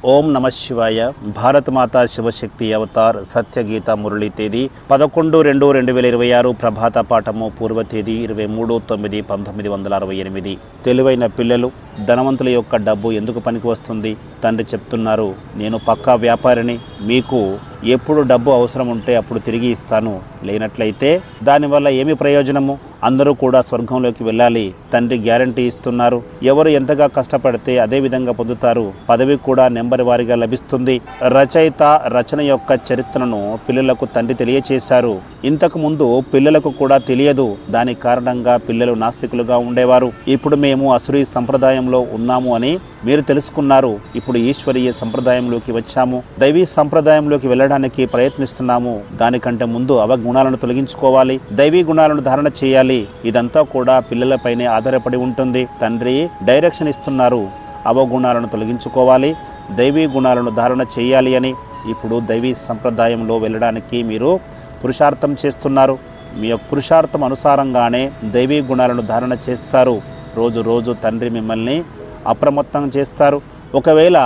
ఓం నమ శివాయ. భారతమాతా శివశక్తి అవతార్ సత్యగీత మురళి తేదీ 11/2/2026 ప్రభాత పాఠము పూర్వ తేదీ 23/9/1968. తెలివైన పిల్లలు, ధనవంతుల యొక్క డబ్బు ఎందుకు పనికి వస్తుంది? తండ్రి చెప్తున్నారు, నేను పక్కా వ్యాపారిని, మీకు ఎప్పుడు డబ్బు అవసరం ఉంటే అప్పుడు తిరిగి ఇస్తాను, లేనట్లయితే దానివల్ల ఏమి ప్రయోజనము? అందరూ కూడా స్వర్గంలోకి వెళ్ళాలి. తండ్రి గ్యారంటీ ఇస్తున్నారు. ఎవరు ఎంతగా కష్టపడితే అదే విధంగా పొందుతారు. పదవి కూడా నెంబర్ వారీగా లభిస్తుంది. రచయిత రచన యొక్క చరిత్రను పిల్లలకు తండ్రి తెలియచేశారు. ఇంతకు ముందు పిల్లలకు కూడా తెలియదు. దాని కారణంగా పిల్లలు నాస్తికులుగా ఉండేవారు. ఇప్పుడు మేము అసురీ సంప్రదాయంలో ఉన్నాము అని మీరు తెలుసుకున్నారు. ఇప్పుడు ఈశ్వరీయ సంప్రదాయంలోకి వచ్చాము. దైవీ సంప్రదాయంలోకి వెళ్ళడానికి ప్రయత్నిస్తున్నాము. దానికంటే ముందు అవగుణాలను తొలగించుకోవాలి, దైవీ గుణాలను ధారణ చేయాలి. ఇదంతా కూడా పిల్లలపైనే ఆధారపడి ఉంటుంది. తండ్రి డైరెక్షన్ ఇస్తున్నారు. అవగుణాలను తొలగించుకోవాలి, దైవీ గుణాలను ధారణ చేయాలి అని. ఇప్పుడు దైవీ సంప్రదాయంలో వెళ్ళడానికి మీరు పురుషార్థం చేస్తున్నారు. మీ యొక్క పురుషార్థం అనుసారంగానే దైవీ గుణాలను ధారణ చేస్తారు. రోజు రోజు తండ్రి మిమ్మల్ని అప్రమత్తం చేస్తారు. ఒకవేళ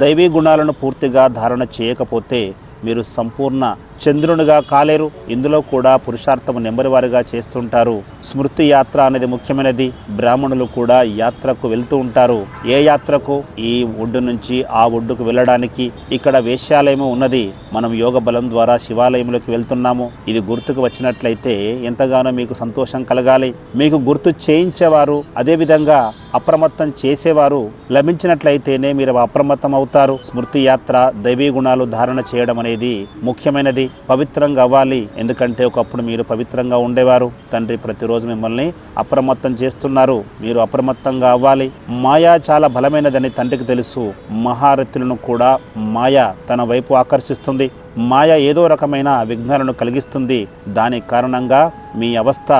దైవీ గుణాలను పూర్తిగా ధారణ చేయకపోతే మీరు సంపూర్ణ చంద్రునిగా కాలేరు. ఇందులో కూడా పురుషార్థం నెంబర్ వారిగా చేస్తుంటారు. స్మృతి యాత్ర అనేది ముఖ్యమైనది. బ్రాహ్మణులు కూడా యాత్రకు వెళ్తూ ఉంటారు. ఏ యాత్రకు? ఈ ఒడ్డు నుంచి ఆ ఒడ్డుకు వెళ్ళడానికి. ఇక్కడ వేశ్యాలయము ఉన్నది. మనం యోగ బలం ద్వారా శివాలయంలోకి వెళ్తున్నాము. ఇది గుర్తుకు వచ్చినట్లయితే ఎంతగానో మీకు సంతోషం కలగాలి. మీకు గుర్తు చేయించేవారు, అదేవిధంగా అప్రమత్తం చేసేవారు లభించినట్లయితేనే మీరు అప్రమత్తం అవుతారు. స్మృతి యాత్ర, దైవీ గుణాలు ధారణ చేయడం అనేది ముఖ్యమైనది. పవిత్రంగా అవ్వాలి. ఎందుకంటే ఒకప్పుడు మీరు పవిత్రంగా ఉండేవారు. తండ్రి ప్రతిరోజు మిమ్మల్ని అప్రమత్తం చేస్తున్నారు. మీరు అప్రమత్తంగా అవ్వాలి. మాయా చాలా బలమైనదని తండ్రికి తెలుసు. మహారథులను కూడా మాయ తన వైపు ఆకర్షిస్తుంది. మాయ ఏదో రకమైన విఘ్నాలను కలిగిస్తుంది. దాని కారణంగా మీ అవస్థ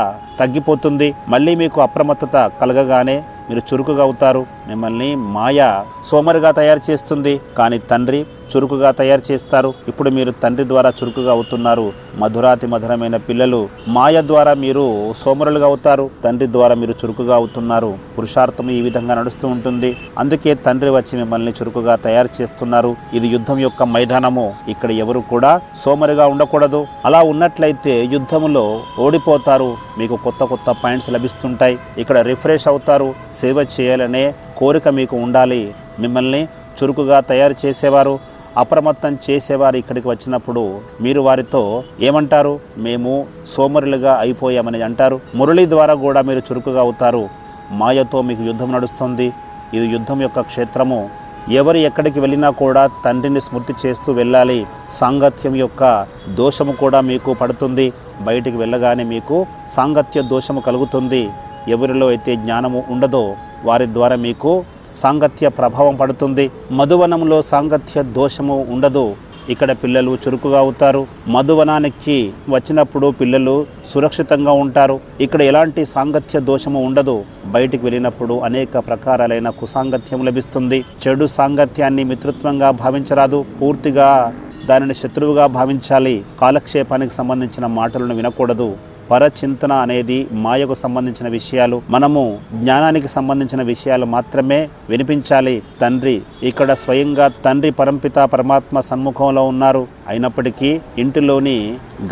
తగ్గిపోతుంది. మళ్ళీ మీకు అప్రమత్తత కలగగానే మీరు చురుకుగా అవుతారు. మిమ్మల్ని మాయ సోమరిగా తయారు చేస్తుంది, కానీ తండ్రి చురుకుగా తయారు చేస్తారు. ఇప్పుడు మీరు తండ్రి ద్వారా చురుకుగా అవుతున్నారు. మధురాతి మధురమైన పిల్లలు. మాయ ద్వారా మీరు సోమరులుగా అవుతారు, తండ్రి ద్వారా మీరు చురుకుగా అవుతున్నారు. పురుషార్థం ఈ విధంగా నడుస్తూ ఉంటుంది. అందుకే తండ్రి వచ్చి మిమ్మల్ని చురుకుగా తయారు చేస్తున్నారు. ఇది యుద్ధం యొక్క మైదానము. ఇక్కడ ఎవరు కూడా సోమరిగా ఉండకూడదు. అలా ఉన్నట్లయితే యుద్ధములో ఓడిపోతారు. మీకు కొత్త కొత్త పాయింట్స్ లభిస్తుంటాయి. ఇక్కడ రిఫ్రెష్ అవుతారు. సేవ చేయాలనే కోరిక మీకు ఉండాలి. మిమ్మల్ని చురుకుగా తయారు చేసేవారు, అప్రమత్తం చేసేవారు ఇక్కడికి వచ్చినప్పుడు మీరు వారితో ఏమంటారు? మేము సోమరులుగా అయిపోయామని అంటారు. మురళి ద్వారా కూడా మీరు చురుకుగా అవుతారు. మాయతో మీకు యుద్ధం నడుస్తుంది. ఇది యుద్ధం యొక్క క్షేత్రము. ఎవరు ఎక్కడికి వెళ్ళినా కూడా తండ్రిని స్మృతి చేస్తూ వెళ్ళాలి. సాంగత్యం యొక్క దోషము కూడా మీకు పడుతుంది. బయటికి వెళ్ళగానే మీకు సాంగత్య దోషము కలుగుతుంది. ఎవరిలో అయితే జ్ఞానము ఉండదో వారి ద్వారా మీకు సాంగత్య ప్రభావం పడుతుంది. మధువనంలో సాంగత్య దోషము ఉండదు. ఇక్కడ పిల్లలు చురుకుగా అవుతారు. మధువనానికి వచ్చినప్పుడు పిల్లలు సురక్షితంగా ఉంటారు. ఇక్కడ ఎలాంటి సాంగత్య దోషము ఉండదు. బయటికి వెళ్ళినప్పుడు అనేక ప్రకారాలైన కుసాంగత్యం లభిస్తుంది. చెడు సాంగత్యాన్ని మిత్రత్వంగా భావించరాదు. పూర్తిగా దానిని శత్రువుగా భావించాలి. కాలక్షేపానికి సంబంధించిన మాటలను వినకూడదు. పరచింతన అనేది మాయకు సంబంధించిన విషయాలు. మనము జ్ఞానానికి సంబంధించిన విషయాలు మాత్రమే వినిపించాలి. తండ్రి ఇక్కడ స్వయంగా తండ్రి పరంపిత పరమాత్మ సన్ముఖంలో ఉన్నారు. అయినప్పటికీ ఇంటిలోని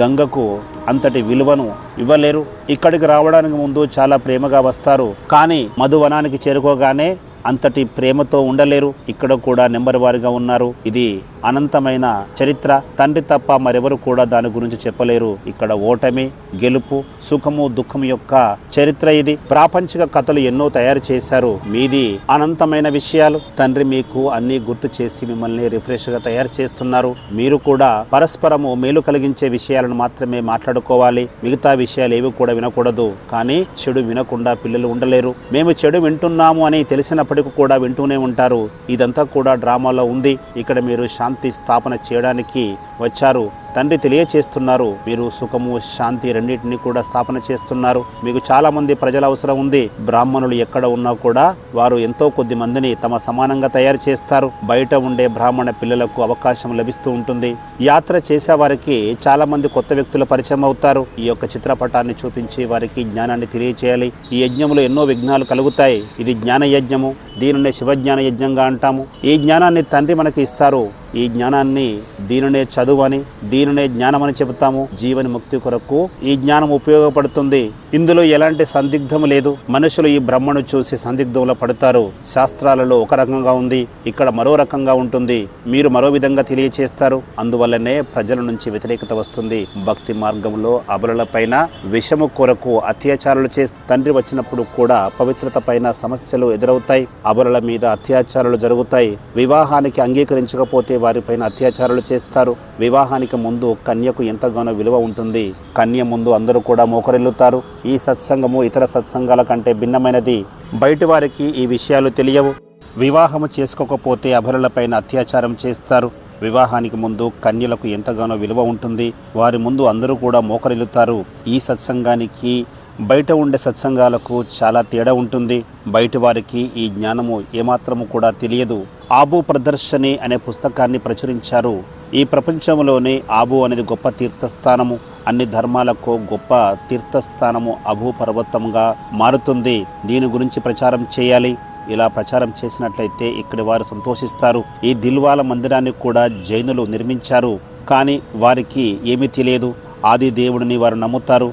గంగకు అంతటి విలువను ఇవ్వలేరు. ఇక్కడికి రావడానికి ముందు చాలా ప్రేమగా వస్తారు, కానీ మధువనానికి చేరుకోగానే అంతటి ప్రేమతో ఉండలేరు. ఇక్కడ కూడా నెంబర్ వారిగా ఉన్నారు. ఇది అనంతమైన చరిత్ర. తండ్రి తప్ప మరెవరు కూడా దాని గురించి చెప్పలేరు. ఇక్కడ ఓటమి, గెలుపు, సుఖము, దుఃఖము యొక్క చరిత్ర ఇది. ప్రాపంచిక కథలు ఎన్నో తయారు చేశారు. మీది అనంతమైన విషయాలు. తండ్రి మీకు అన్ని గుర్తు చేసి మిమ్మల్ని రిఫ్రెష్ గా తయారు చేస్తున్నారు. మీరు కూడా పరస్పరము మేలు కలిగించే విషయాలను మాత్రమే మాట్లాడుకోవాలి. మిగతా విషయాలు ఏవి కూడా వినకూడదు. కానీ చెడు వినకుండా పిల్లలు ఉండలేరు. మేము చెడు వింటున్నాము అని తెలిసినప్పటికీ కూడా వింటూనే ఉంటారు. ఇదంతా కూడా డ్రామాలో ఉంది. ఇక్కడ మీరు శాంతి స్థాపన చేయడానికి వచ్చారు. తండ్రి తెలియచేస్తున్నారు, మీరు సుఖము శాంతి రెండింటినీ కూడా స్థాపన చేస్తున్నారు. మీకు చాలా మంది ప్రజల అవసరం ఉంది. బ్రాహ్మణులు ఎక్కడ ఉన్నా కూడా వారు ఎంతో కొద్ది మందిని తమ సమానంగా తయారు చేస్తారు. బయట ఉండే బ్రాహ్మణ పిల్లలకు అవకాశం లభిస్తూ ఉంటుంది. యాత్ర చేసే వారికి చాలా మంది కొత్త వ్యక్తులు పరిచయం అవుతారు. ఈ యొక్క చిత్రపటాన్ని చూపించి వారికి జ్ఞానాన్ని తెలియచేయాలి. ఈ యజ్ఞంలో ఎన్నో విఘ్నాలు కలుగుతాయి. ఇది జ్ఞాన యజ్ఞము. దీనినే శివజ్ఞాన యజ్ఞంగా అంటాము. ఈ జ్ఞానాన్ని తండ్రి మనకి ఇస్తారు. ఈ జ్ఞానాన్ని దీనినే చదువని, దీనినే జ్ఞానమని చెబుతాము. జీవన ముక్తి కొరకు ఈ జ్ఞానం ఉపయోగపడుతుంది. ఇందులో ఎలాంటి సందిగ్ధం లేదు. మనుషులు ఈ బ్రహ్మను చూసి సందిగ్ధంలో పడతారు. శాస్త్రాలలో ఒక రకంగా ఉంది, ఇక్కడ మరో రకంగా ఉంటుంది. మీరు మరో విధంగా తెలియచేస్తారు. అందువల్లనే ప్రజల నుంచి వ్యతిరేకత వస్తుంది. భక్తి మార్గంలో అబలల పైన విషము కొరకు అత్యాచారాలు చేసి తండ్రి వచ్చినప్పుడు కూడా పవిత్రత పైన సమస్యలు ఎదురవుతాయి. అబలల మీద అత్యాచారాలు జరుగుతాయి. వివాహానికి అంగీకరించకపోతే వారిపైన అత్యాచారాలు చేస్తారు. వివాహానికి ముందు కన్యకు ఎంతగానో విలువ ఉంటుంది. కన్య ముందు అందరూ కూడా మోకరిల్లుతారు. ఈ సత్సంగము ఇతర సత్సంగాల కంటే భిన్నమైనది. బయటి వారికి ఈ విషయాలు తెలియవు. వివాహము చేసుకోకపోతే అబలలపైన అత్యాచారం చేస్తారు. వివాహానికి ముందు కన్యలకు ఎంతగానో విలువ ఉంటుంది. వారి ముందు అందరూ కూడా మోకరిల్లుతారు. ఈ సత్సంగానికి బయట ఉండే సత్సంగాలకు చాలా తేడా ఉంటుంది. బయటి వారికి ఈ జ్ఞానము ఏమాత్రము కూడా తెలియదు. ఆబు ప్రదర్శని అనే పుస్తకాన్ని ప్రచురించారు. ఈ ప్రపంచంలోనే ఆబు అనేది గొప్ప తీర్థస్థానము. అన్ని ధర్మాలకు గొప్ప తీర్థస్థానము అబూ పర్వతంగా మారుతుంది. దీని గురించి ప్రచారం చేయాలి. ఇలా ప్రచారం చేసినట్లయితే ఇక్కడి వారు సంతోషిస్తారు. ఈ దిల్వాల మందిరాన్ని కూడా జైనులు నిర్మించారు. కానీ వారికి ఏమీ తెలియదు. ఆది దేవుడిని వారు నమ్ముతారు.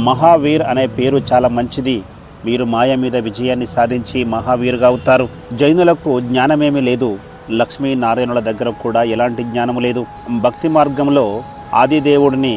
మహావీర్ అనే పేరు చాలా మంచిది. మీరు మాయ మీద విజయాన్ని సాధించి మహావీరుగా అవుతారు. జైనులకు జ్ఞానమేమీ లేదు. లక్ష్మీనారాయణుల దగ్గర కూడా ఎలాంటి జ్ఞానము లేదు. భక్తి మార్గంలో ఆది దేవుడిని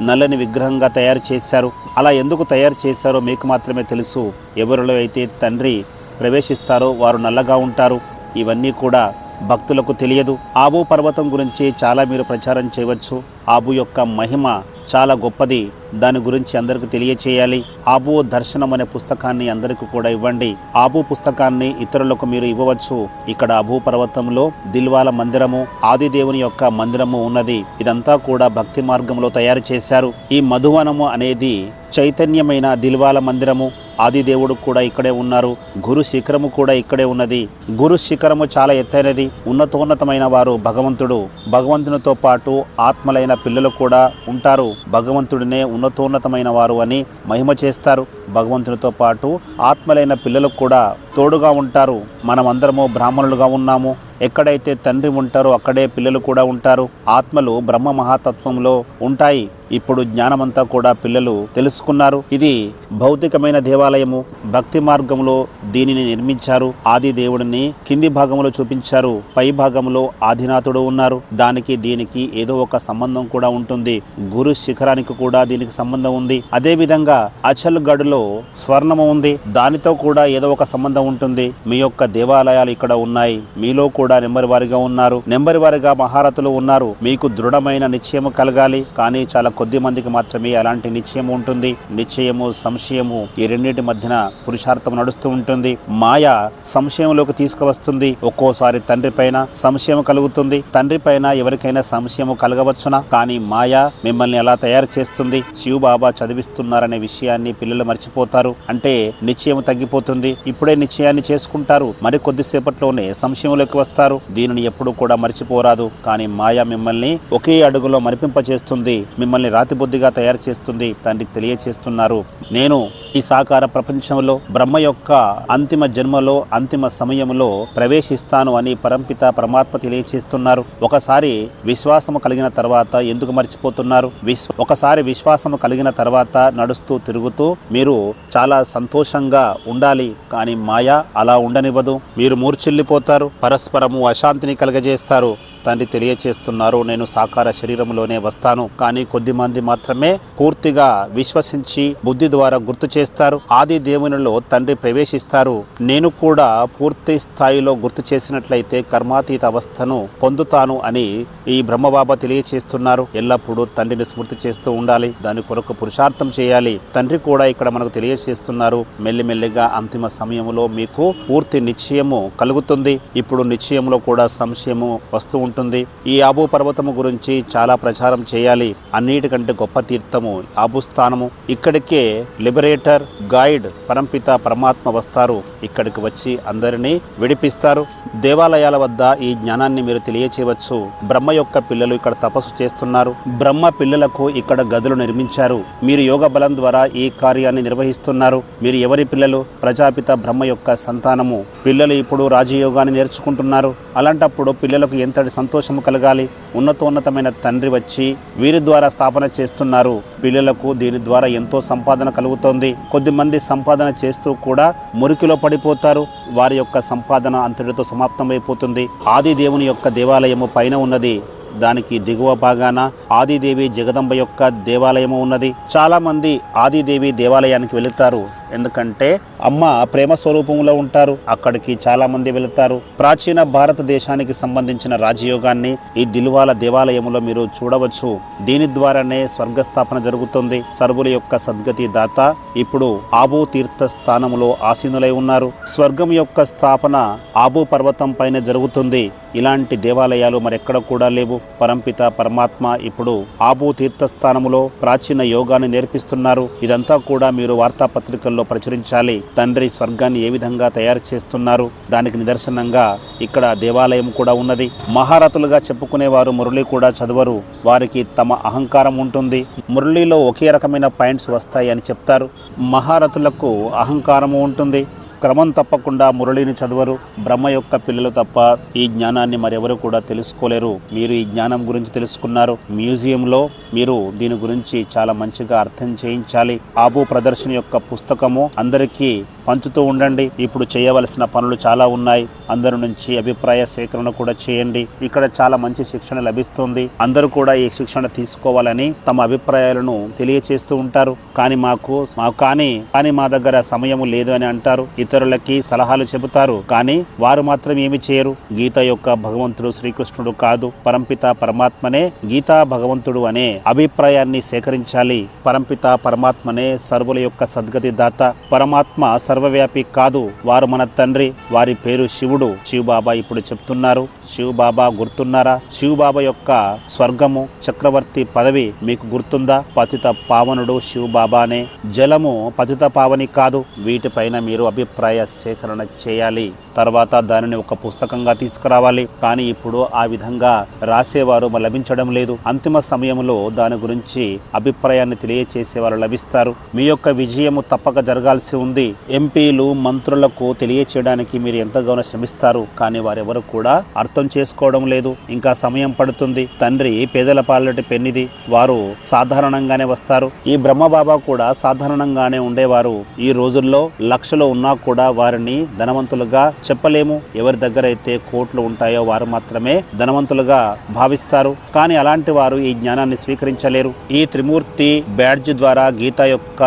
నల్లని విగ్రహంగా తయారు చేశారు. అలా ఎందుకు తయారు చేశారో మీకు మాత్రమే తెలుసు. ఎవరిలో అయితే తండ్రి ప్రవేశిస్తారో వారు నల్లగా ఉంటారు. ఇవన్నీ కూడా భక్తులకు తెలియదు. ఆబు పర్వతం గురించి చాలా మీరు ప్రచారం చేయవచ్చు. ఆబు యొక్క మహిమ చాలా గొప్పది. దాని గురించి అందరికి తెలియచేయాలి. ఆబు దర్శనం అనే పుస్తకాన్ని అందరికీ కూడా ఇవ్వండి. ఆబు పుస్తకాన్ని ఇతరులకు మీరు ఇవ్వవచ్చు. ఇక్కడ ఆబు పర్వతంలో దిల్వాల మందిరము, ఆదిదేవుని యొక్క మందిరము ఉన్నది. ఇదంతా కూడా భక్తి మార్గంలో తయారు చేశారు. ఈ మధువనము అనేది చైతన్యమైన దిల్వాల మందిరము. ఆదిదేవుడు కూడా ఇక్కడే ఉన్నారు. గురు శిఖరము కూడా ఇక్కడే ఉన్నది. గురు శిఖరము చాలా ఎత్తైనది. ఉన్నతోన్నతమైన వారు భగవంతుడు. భగవంతునితో పాటు ఆత్మలైన పిల్లలు కూడా ఉంటారు. భగవంతుడినే ఉన్నతోన్నతమైన వారు అని మహిమ చేస్తారు. భగవంతునితో పాటు ఆత్మలైన పిల్లలు కూడా తోడుగా ఉంటారు. మనమందరము బ్రాహ్మణులుగా ఉన్నాము. ఎక్కడైతే తండ్రి ఉంటారో అక్కడే పిల్లలు కూడా ఉంటారు. ఆత్మలు బ్రహ్మ మహాతత్వంలో ఉంటాయి. ఇప్పుడు జ్ఞానమంతా కూడా పిల్లలు తెలుసుకున్నారు. ఇది భౌతికమైన దేవాలయము. భక్తి మార్గంలో దీనిని నిర్మించారు. ఆది దేవుడిని కింది భాగంలో చూపించారు. పై భాగంలో ఆదినాథుడు ఉన్నారు. దానికి దీనికి ఏదో ఒక సంబంధం కూడా ఉంటుంది. గురు శిఖరానికి కూడా దీనికి సంబంధం ఉంది. అదే విధంగా అచల్ గఢ్లో స్వర్ణము ఉంది. దానితో కూడా ఏదో ఒక సంబంధం ఉంటుంది. మీ యొక్క దేవాలయాలు ఇక్కడ ఉన్నాయి. మీలో కూడా నెంబర్ వారిగా ఉన్నారు. నెంబర్ వారిగా మహారథులు ఉన్నారు. మీకు దృఢమైన నిశ్చయము కలగాలి. కానీ చాలా కొద్ది మందికి మాత్రమే అలాంటి నిశ్చయం ఉంటుంది. నిశ్చయము, సంశయము, ఈ రెండింటి మధ్యన పురుషార్థం నడుస్తూ ఉంటుంది. మాయ సంశయంలోకి తీసుకువస్తుంది. ఒక్కోసారి తండ్రి పైన సంశయం కలుగుతుంది. తండ్రి పైన ఎవరికైనా సంశయము కలగవచ్చునా? కానీ మాయ మిమ్మల్ని ఎలా తయారు చేస్తుంది? శివబాబా చదివిస్తున్నారనే విషయాన్ని పిల్లలు మర్చిపోతారు. అంటే నిశ్చయం తగ్గిపోతుంది. ఇప్పుడే నిశ్చయాన్ని చేసుకుంటారు. మరి కొద్దిసేపట్లోనే సంశయంలోకి వస్తారు. దీనిని ఎప్పుడు కూడా మర్చిపోరాదు. కానీ మాయ మిమ్మల్ని ఒకే అడుగులో మరిపింపచేస్తుంది. మిమ్మల్ని రాతిబుద్ధిగా తయారు చేస్తుంది. తండ్రికి తెలియచేస్తున్నారు, నేను ఈ సాకార ప్రపంచంలో బ్రహ్మ యొక్క అంతిమ జన్మలో అంతిమ సమయంలో ప్రవేశిస్తాను అని పరంపిత పరమాత్మ తెలియచేస్తున్నారు. ఒకసారి విశ్వాసము కలిగిన తర్వాత ఎందుకు మర్చిపోతున్నారు? ఒకసారి విశ్వాసము కలిగిన తర్వాత నడుస్తూ తిరుగుతూ మీరు చాలా సంతోషంగా ఉండాలి. కానీ మాయ అలా ఉండనివ్వదు. మీరు మూర్ఛిల్లిపోతారు. పరస్పరము అశాంతిని కలగజేస్తారు. తండ్రి తెలియచేస్తున్నారు, నేను సాకార శరీరంలోనే వస్తాను. కానీ కొద్ది మంది మాత్రమే పూర్తిగా విశ్వసించి బుద్ధి ద్వారా గుర్తు చేస్తారు. ఆది దేవునిలో తండ్రి ప్రవేశిస్తారు. నేను కూడా పూర్తి స్థాయిలో గుర్తు చేసినట్లయితే కర్మాతీత అవస్థను పొందుతాను అని ఈ బ్రహ్మబాబా తెలియచేస్తున్నారు. ఎల్లప్పుడూ తండ్రిని స్మృతి చేస్తూ ఉండాలి. దాని కొరకు పురుషార్థం చేయాలి. తండ్రి కూడా ఇక్కడ మనకు తెలియచేస్తున్నారు. మెల్లిమెల్లిగా అంతిమ సమయంలో మీకు పూర్తి నిశ్చయము కలుగుతుంది. ఇప్పుడు నిశ్చయంలో కూడా సంశయము వస్తూ ఉంటుంది. ఈ ఆబు పర్వతము గురించి చాలా ప్రచారం చేయాలి. అన్నిటికంటే గొప్ప తీర్థము ఆబు స్థానము. ఇక్కడికే లిబరేటర్ గైడ్ పరంపిత పరమాత్మ వస్తారు. ఇక్కడికి వచ్చి అందరినీ విడిపిస్తారు. దేవాలయాల వద్ద ఈ జ్ఞానాన్ని మీరు తెలియచేయవచ్చు. బ్రహ్మ యొక్క పిల్లలు ఇక్కడ తపస్సు చేస్తున్నారు. బ్రహ్మ పిల్లలకు ఇక్కడ గదులు నిర్మించారు. మీరు యోగ బలం ద్వారా ఈ కార్యాన్ని నిర్వహిస్తున్నారు. మీరు ఎవరి పిల్లలు? ప్రజాపిత బ్రహ్మ యొక్క సంతానము. పిల్లలు ఇప్పుడు రాజయోగాన్ని నేర్చుకుంటున్నారు. అలాంటప్పుడు పిల్లలకు ఎంతటి సంతోషము కలగాలి. ఉన్నతోన్నతమైన తండ్రి వచ్చి వీరి ద్వారా స్థాపన చేస్తున్నారు. పిల్లలకు దీని ద్వారా ఎంతో సంపాదన కలుగుతోంది. కొద్దిమంది సంపాదన చేస్తూ కూడా మురికిలో పడిపోతారు. వారి యొక్క సంపాదన అంతటితో సమాప్తమైపోతుంది. ఆది దేవుని యొక్క దేవాలయము పైన ఉన్నది. దానికి దిగువ భాగాన ఆదిదేవి జగదంబ యొక్క దేవాలయము ఉన్నది. చాలా మంది ఆదిదేవి దేవాలయానికి వెళుతారు. ఎందుకంటే అమ్మ ప్రేమ స్వరూపంలో ఉంటారు. అక్కడికి చాలా మంది వెళుతారు. ప్రాచీన భారతదేశానికి సంబంధించిన రాజయోగాన్ని ఈ దిల్వాల దేవాలయంలో మీరు చూడవచ్చు. దీని ద్వారానే స్వర్గస్థాపన జరుగుతుంది. సర్వుల యొక్క సద్గతి దాత ఇప్పుడు ఆబు తీర్థ స్థానములో ఆసీనులై ఉన్నారు. స్వర్గం యొక్క స్థాపన ఆబు పర్వతం పైన జరుగుతుంది. ఇలాంటి దేవాలయాలు మరెక్కడ కూడా లేవు. పరంపిత పరమాత్మ ఇప్పుడు ఆబు తీర్థస్థానములో ప్రాచీన యోగాన్ని నేర్పిస్తున్నారు. ఇదంతా కూడా మీరు వార్తాపత్రికల్లో ప్రచురించాలి. తండ్రి స్వర్గాన్ని ఏ విధంగా తయారు చేస్తున్నారు దానికి నిదర్శనంగా ఇక్కడ దేవాలయం కూడా ఉన్నది. మహారథులుగా చెప్పుకునేవారు మురళి కూడా చదవరు. వారికి తమ అహంకారం ఉంటుంది. మురళిలో ఒకే రకమైన పాయింట్స్ వస్తాయి అని చెప్తారు. మహారథులకు అహంకారము ఉంటుంది. క్రమం తప్పకుండా మురళిని చదవరు. బ్రహ్మ యొక్క పిల్లలు తప్ప ఈ జ్ఞానాన్ని మరెవరు కూడా తెలుసుకోలేరు. మీరు ఈ జ్ఞానం గురించి తెలుసుకున్నారు. మ్యూజియంలో మీరు దీని గురించి చాలా మంచిగా అర్థం చేయించాలి. ఆబు ప్రదర్శన యొక్క పుస్తకము అందరికీ పంచుతూ ఉండండి. ఇప్పుడు చేయవలసిన పనులు చాలా ఉన్నాయి. అందరి నుంచి అభిప్రాయ సేకరణ కూడా చేయండి. ఇక్కడ చాలా మంచి శిక్షణ లభిస్తుంది. అందరూ కూడా ఈ శిక్షణ తీసుకోవాలని తమ అభిప్రాయాలను తెలియచేస్తూ ఉంటారు. కానీ మా దగ్గర సమయము లేదు అని అంటారు. ఇతరులకి సలహాలు చెబుతారు. కానీ వారు మాత్రం ఏమి చేయరు. గీత యొక్క భగవంతుడు శ్రీకృష్ణుడు కాదు, పరంపిత పరమాత్మనే గీతా భగవంతుడు అనే అభిప్రాయాన్ని సేకరించాలి. పరంపిత పరమాత్మనే సర్వుల యొక్క సద్గతి దాత. పరమాత్మ సర్వవ్యాపి కాదు. వారు మన తండ్రి. వారి పేరు శివుడు. శివబాబా ఇప్పుడు చెప్తున్నారు. శివబాబా గుర్తున్నారా? శివబాబా యొక్క స్వర్గము చక్రవర్తి పదవి మీకు గుర్తుందా? పతిత పావనుడు శివబాబానే. జలము పతిత పావని కాదు. వీటిపైన మీరు అభిప్రాయ సేకరణ చేయాలి. తర్వాత దానిని ఒక పుస్తకంగా తీసుకురావాలి. కానీ ఇప్పుడు ఆ విధంగా రాసేవారు లభించడం లేదు. అంతిమ సమయంలో దాని గురించి అభిప్రాయాన్ని తెలియచేసేవారు లభిస్తారు. మీ యొక్క విజయము తప్పక జరగాల్సి ఉంది. ఎంపీలు మంత్రులకు తెలియచేయడానికి మీరు ఎంతగానో శ్రమిస్తారు. కానీ వారెవరు కూడా అర్థం చేసుకోవడం లేదు. ఇంకా సమయం పడుతుంది. తండ్రి పేదల పాలటి పెన్నిది. వారు సాధారణంగానే వస్తారు. ఈ బ్రహ్మబాబా కూడా సాధారణంగానే ఉండేవారు. ఈ రోజుల్లో లక్షలు ఉన్నా కూడా వారిని ధనవంతులుగా చెప్పలేము. ఎవరి దగ్గర అయితే కోట్లు ఉంటాయో వారు మాత్రమే ధనవంతులుగా భావిస్తారు. కానీ అలాంటి వారు ఈ జ్ఞానాన్ని స్వీకరించలేరు. ఈ త్రిమూర్తి బ్యాడ్జ్ ద్వారా గీత యొక్క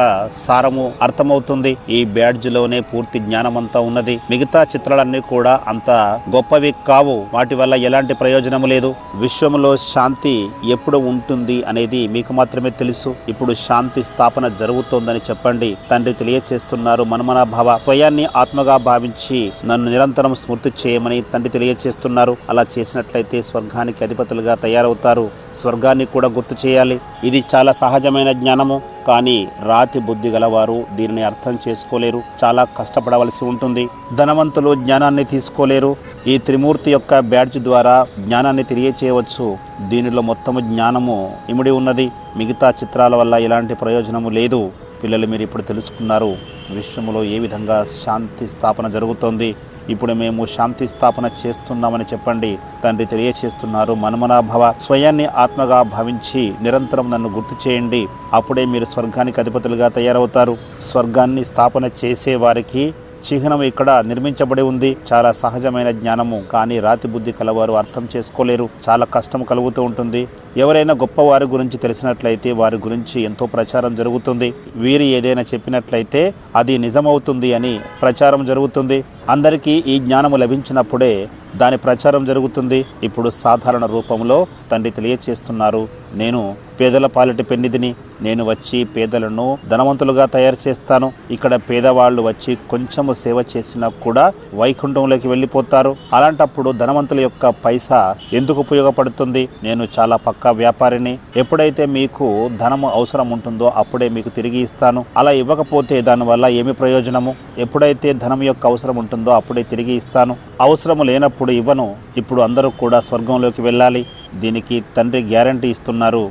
సారము అర్థమవుతుంది. ఈ బ్యాడ్జ్ లోనే పూర్తి జ్ఞానం అంతా ఉన్నది. మిగతా చిత్రాలన్నీ కూడా అంత గొప్పవి కావు. వాటి వల్ల ఎలాంటి ప్రయోజనము లేదు. విశ్వంలో శాంతి ఎప్పుడు ఉంటుంది అనేది మీకు మాత్రమే తెలుసు. ఇప్పుడు శాంతి స్థాపన జరుగుతోందని చెప్పండి. తండ్రి తెలియచేస్తున్నారు. మనమనాభావ స్వయాన్ని ఆత్మగా భావించి నన్ను నిరంతరం స్మృతి చేయమని తండ్రి తెలియచేస్తున్నారు. అలా చేసినట్లయితే స్వర్గానికి అధిపతులుగా తయారవుతారు. స్వర్గాన్ని కూడా గుర్తు చేయాలి. ఇది చాలా సహజమైన జ్ఞానము. కానీ రాతి బుద్ధి గలవారు దీనిని అర్థం చేసుకోలేరు. చాలా కష్టపడవలసి ఉంటుంది. ధనవంతులు జ్ఞానాన్ని తీసుకోలేరు. ఈ త్రిమూర్తి యొక్క బ్యాడ్జ్ ద్వారా జ్ఞానాన్ని తెలియచేయవచ్చు. దీనిలో మొత్తము జ్ఞానము ఇమిడి ఉన్నది. మిగతా చిత్రాల వల్ల ఎలాంటి ప్రయోజనము లేదు. పిల్లలు మీరు ఇప్పుడు తెలుసుకున్నారు విశ్వములో ఏ విధంగా శాంతి స్థాపన జరుగుతోంది. ఇప్పుడు మేము శాంతి స్థాపన చేస్తున్నామని చెప్పండి. తండ్రి తెలియచేస్తున్నారు. మనమనాభవ స్వయాన్ని ఆత్మగా భావించి నిరంతరం నన్ను గుర్తు చేయండి. అప్పుడే మీరు స్వర్గానికి అధిపతులుగా తయారవుతారు. స్వర్గాన్ని స్థాపన చేసే వారికి చిహ్నం ఇక్కడ నిర్మించబడి ఉంది. చాలా సహజమైన జ్ఞానము, కానీ రాతి బుద్ధి కలవారు అర్థం చేసుకోలేరు. చాలా కష్టం కలుగుతూ ఉంటుంది. ఎవరైనా గొప్ప వారి గురించి తెలిసినట్లయితే వారి గురించి ఎంతో ప్రచారం జరుగుతుంది. వీరు ఏదైనా చెప్పినట్లయితే అది నిజమవుతుంది అని ప్రచారం జరుగుతుంది. అందరికీ ఈ జ్ఞానము లభించినప్పుడే దాని ప్రచారం జరుగుతుంది. ఇప్పుడు సాధారణ రూపంలో తండ్రి తెలియచేస్తున్నారు, నేను పేదల పాలిటి పెన్నిధిని. నేను వచ్చి పేదలను ధనవంతులుగా తయారు చేస్తాను. ఇక్కడ పేదవాళ్ళు వచ్చి కొంచెము సేవ చేసినా కూడా వైకుంఠంలోకి వెళ్ళిపోతారు. అలాంటప్పుడు ధనవంతుల యొక్క పైసా ఎందుకు ఉపయోగపడుతుంది? నేను చాలా పక్కా వ్యాపారిని. ఎప్పుడైతే మీకు ధనము అవసరం ఉంటుందో అప్పుడే మీకు తిరిగి ఇస్తాను. అలా ఇవ్వకపోతే దానివల్ల ఏమి ప్రయోజనము? ఎప్పుడైతే ధనం యొక్క అవసరం ఉంటుందో అప్పుడే తిరిగి ఇస్తాను. అవసరము లేనప్పుడు ఇవ్వను. ఇప్పుడు అందరూ కూడా స్వర్గంలోకి వెళ్ళాలి. దీనికి తండ్రి గ్యారంటీ ఇస్తున్నారు.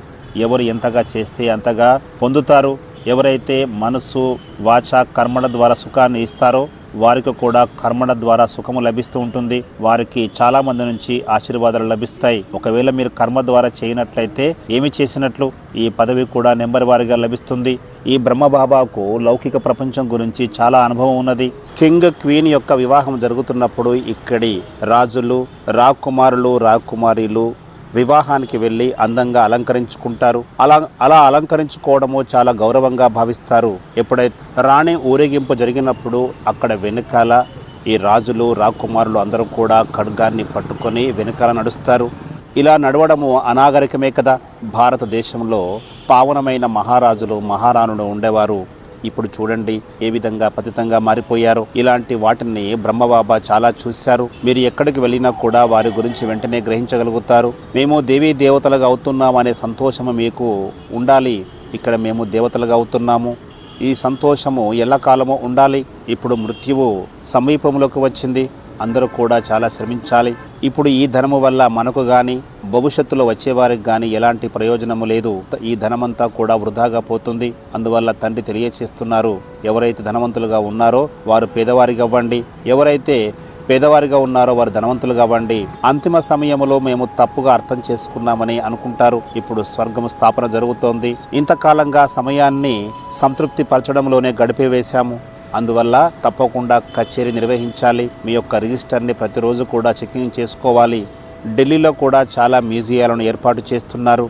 ఎవరు ఎంతగా చేస్తే అంతగా పొందుతారు. ఎవరైతే మనసు, వాచ, కర్మల ద్వారా సుఖాన్ని ఇస్తారో వారికి కూడా కర్మల ద్వారా సుఖము లభిస్తూ ఉంటుంది. వారికి చాలా మంది నుంచి ఆశీర్వాదాలు లభిస్తాయి. ఒకవేళ మీరు కర్మ ద్వారా చేయనట్లయితే ఏమి చేసినట్లు? ఈ పదవి కూడా నెంబర్ వారీగా లభిస్తుంది. ఈ బ్రహ్మబాబాకు లౌకిక ప్రపంచం గురించి చాలా అనుభవం ఉన్నది. కింగ్, క్వీన్ యొక్క వివాహం జరుగుతున్నప్పుడు ఇక్కడి రాజులు, రాకుమారులు, రాకుమారీలు వివాహానికి వెళ్ళి అందంగా అలంకరించుకుంటారు. అలా అలంకరించుకోవడము చాలా గౌరవంగా భావిస్తారు. ఎప్పుడైతే రాణి ఊరేగింపు జరిగినప్పుడు అక్కడ వెనుకాల ఈ రాజులు, రాకుమారులు అందరూ కూడా ఖడ్గాన్ని పట్టుకొని వెనుకాల నడుస్తారు. ఇలా నడవడము అనాగరికమే కదా. భారతదేశంలో పావనమైన మహారాజులు, మహారాణులు ఉండేవారు. ఇప్పుడు చూడండి ఏ విధంగా పతితంగా మారిపోయారు. ఇలాంటి వాటిని బ్రహ్మబాబా చాలా చూశారు. మీరు ఎక్కడికి వెళ్ళినా కూడా వారి గురించి వెంటనే గ్రహించగలుగుతారు. మేము దేవీ దేవతలుగా అవుతున్నాం అనే సంతోషము మీకు ఉండాలి. ఇక్కడ మేము దేవతలుగా అవుతున్నాము. ఈ సంతోషము ఎల్లకాలము ఉండాలి. ఇప్పుడు మృత్యువు సమీపంలోకి వచ్చింది. అందరూ కూడా చాలా శ్రమించాలి. ఇప్పుడు ఈ ధనము వల్ల మనకు కానీ భవిష్యత్తులో వచ్చేవారికి కానీ ఎలాంటి ప్రయోజనము లేదు. ఈ ధనమంతా కూడా వృధాగా పోతుంది. అందువల్ల తండ్రి తెలియచేస్తున్నారు, ఎవరైతే ధనవంతులుగా ఉన్నారో వారు పేదవారిగా అవ్వండి. ఎవరైతే పేదవారిగా ఉన్నారో వారు ధనవంతులుగా అవ్వండి. అంతిమ సమయంలో మేము తప్పుగా అర్థం చేసుకున్నామని అనుకుంటారు. ఇప్పుడు స్వర్గం స్థాపన జరుగుతోంది. ఇంతకాలంగా సమయాన్ని సంతృప్తి పరచడంలోనే గడిపివేశాము. అందువల్ల తప్పకుండా కచేరీ నిర్వహించాలి. మీ యొక్క రిజిస్టర్ని ప్రతిరోజు కూడా చెకింగ్ చేసుకోవాలి. ఢిల్లీలో కూడా చాలా మ్యూజియాలను ఏర్పాటు చేస్తున్నారు.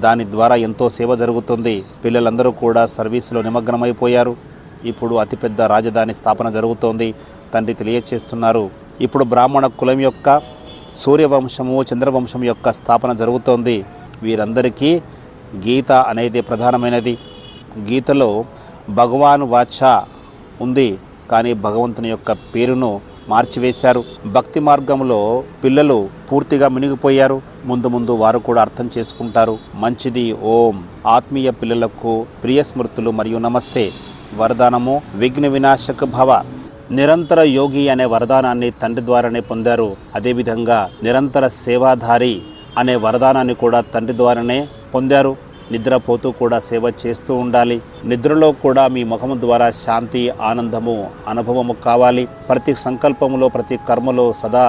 దాని ద్వారా ఎంతో సేవ జరుగుతుంది. పిల్లలందరూ కూడా సర్వీసులో నిమగ్నమైపోయారు. ఇప్పుడు అతిపెద్ద రాజధాని స్థాపన జరుగుతోంది. తండ్రి తెలియచేస్తున్నారు, ఇప్పుడు బ్రాహ్మణ కులం యొక్క సూర్యవంశము, చంద్రవంశం యొక్క స్థాపన జరుగుతోంది. వీరందరికీ గీత అనేది ప్రధానమైనది. గీతలో భగవాన్ వాచ ఉంది, కానీ భగవంతుని యొక్క పేరును మార్చివేశారు. భక్తి మార్గంలో పిల్లలు పూర్తిగా మునిగిపోయారు. ముందు ముందు వారు కూడా అర్థం చేసుకుంటారు. మంచిది. ఓం. ఆత్మీయ పిల్లలకు ప్రియ స్మృతులు మరియు నమస్తే. వరదానము విఘ్న వినాశక భవ. నిరంతర యోగి అనే వరదానాన్ని తండ్రి ద్వారానే పొందారు. అదేవిధంగా నిరంతర సేవాధారి అనే వరదానాన్ని కూడా తండ్రి ద్వారానే పొందారు. నిద్రపోతూ కూడా సేవ చేస్తూ ఉండాలి. నిద్రలో కూడా మీ ముఖము ద్వారా శాంతి, ఆనందము అనుభవము కావాలి. ప్రతి సంకల్పములో, ప్రతి కర్మలో సదా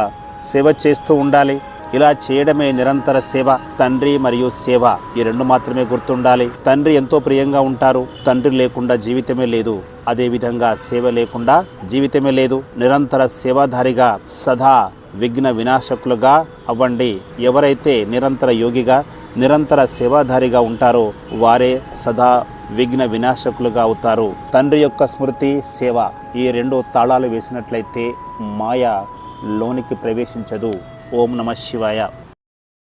సేవ చేస్తూ ఉండాలి. ఇలా చేయడమే నిరంతర సేవ. తండ్రి మరియు సేవ ఈ రెండు మాత్రమే గుర్తుండాలి. తండ్రి ఎంతో ప్రియంగా ఉంటారు. తండ్రి లేకుండా జీవితమే లేదు. అదేవిధంగా సేవ లేకుండా జీవితమే లేదు. నిరంతర సేవాధారిగా సదా విఘ్న వినాశకులుగా అవ్వండి. ఎవరైతే నిరంతర యోగిగా, నిరంతర సేవాధారిగా ఉంటారో వారే సదా విఘ్న వినాశకులుగా అవుతారు. తండ్రి యొక్క స్మృతి, సేవ ఈ రెండు తాళాలు వేసినట్లయితే మాయ లోనికి ప్రవేశించదు. ఓం నమః శివాయ.